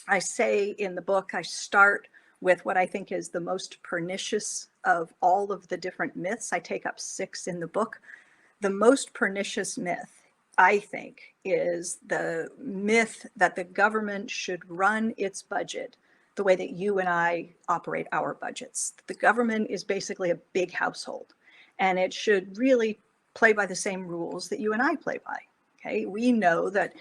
I say in the book, I start with what I think is the most pernicious of all of the different myths. I take up 6 in the book. The most pernicious myth, I think, is the myth that the government should run its budget the way that you and I operate our budgets. The government is basically a big household, and it should really play by the same rules that you and I play by. Okay, we know that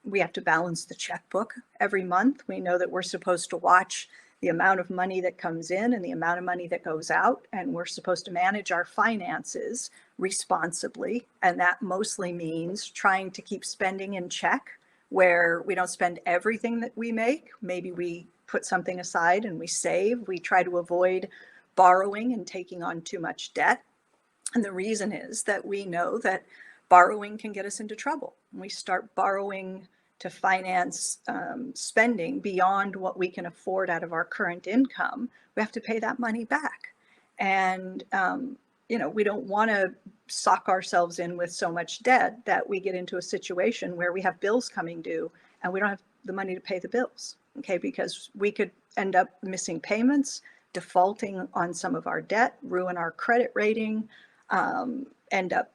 we have to balance the checkbook every month. We know that we're supposed to watch the amount of money that comes in and the amount of money that goes out, and we're supposed to manage our finances responsibly. And that mostly means trying to keep spending in check, where we don't spend everything that we make. Maybe we put something aside and we save. We try to avoid borrowing and taking on too much debt. And the reason is that we know that borrowing can get us into trouble. When we start borrowing to finance spending beyond what we can afford out of our current income, we have to pay that money back. And we don't want to sock ourselves in with so much debt that we get into a situation where we have bills coming due and we don't have the money to pay the bills. Okay, because we could end up missing payments, defaulting on some of our debt, ruin our credit rating, end up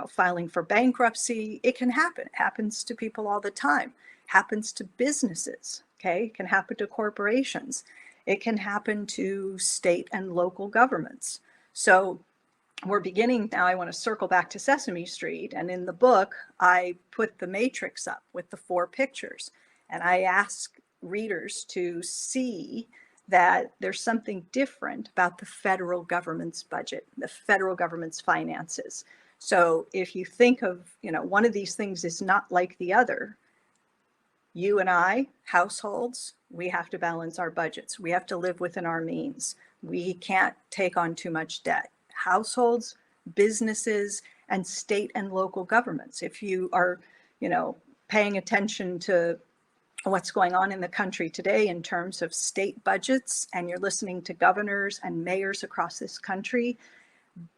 filing for bankruptcy. It can happen. It happens to people all the time. Happens to businesses. Okay, it can happen to corporations. It can happen to state and local governments. So we're beginning now. I want to circle back to Sesame Street, and in the book I put the matrix up with the 4 pictures, and I ask readers to see that there's something different about the federal government's budget, the federal government's finances. So if you think of, one of these things is not like the other, you and I, households, we have to balance our budgets. We have to live within our means. We can't take on too much debt. Households, businesses, and state and local governments. If you are, paying attention to what's going on in the country today in terms of state budgets, and you're listening to governors and mayors across this country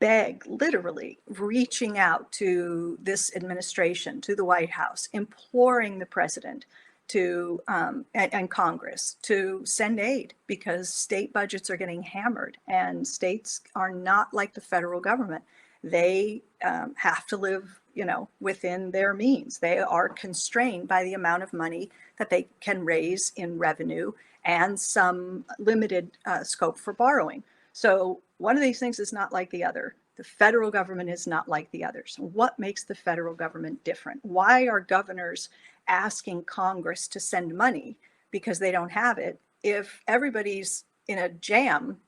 literally reaching out to this administration, to the White House, imploring the president to and Congress to send aid, because state budgets are getting hammered, and states are not like the federal government. They have to live, within their means. They are constrained by the amount of money that they can raise in revenue and some limited scope for borrowing. So one of these things is not like the other. The federal government is not like the others. What makes the federal government different? Why are governors asking Congress to send money because they don't have it? If everybody's in a jam,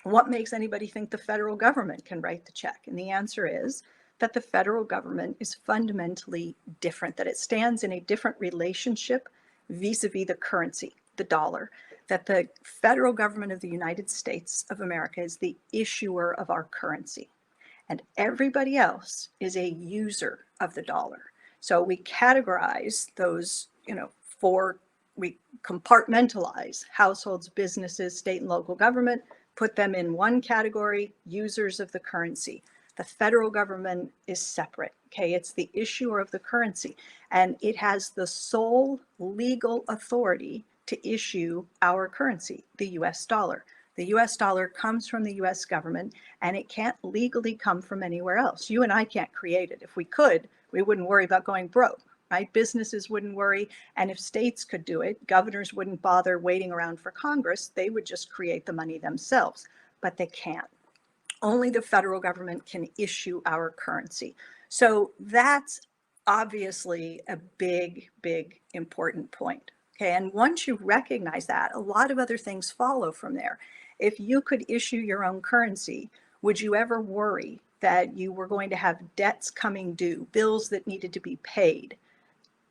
what makes anybody think the federal government can write the check? And the answer is that the federal government is fundamentally different, that it stands in a different relationship vis-a-vis the currency, the dollar, that the federal government of the United States of America is the issuer of our currency, and everybody else is a user of the dollar. So we categorize those, 4, we compartmentalize households, businesses, state and local government, put them in one category, users of the currency. The federal government is separate. Okay, it's the issuer of the currency, and it has the sole legal authority to issue our currency, the US dollar. The US dollar comes from the US government, and it can't legally come from anywhere else. You and I can't create it. If we could, we wouldn't worry about going broke, right? Businesses wouldn't worry. And if states could do it, governors wouldn't bother waiting around for Congress. They would just create the money themselves, but they can't. Only the federal government can issue our currency. So that's obviously a big, big, important point. Okay, and once you recognize that, a lot of other things follow from there. If you could issue your own currency, would you ever worry that you were going to have debts coming due, bills that needed to be paid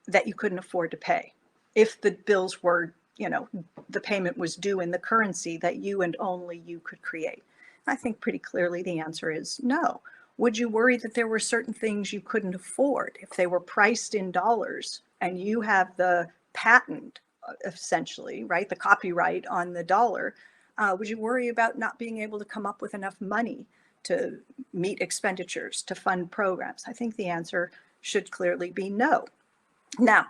that you couldn't afford to pay? If the bills were, the payment was due in the currency that you and only you could create. I think pretty clearly the answer is no. Would you worry that there were certain things you couldn't afford if they were priced in dollars and you have the patent, essentially, right, the copyright on the dollar? Would you worry about not being able to come up with enough money to meet expenditures, to fund programs? I think the answer should clearly be no. Now,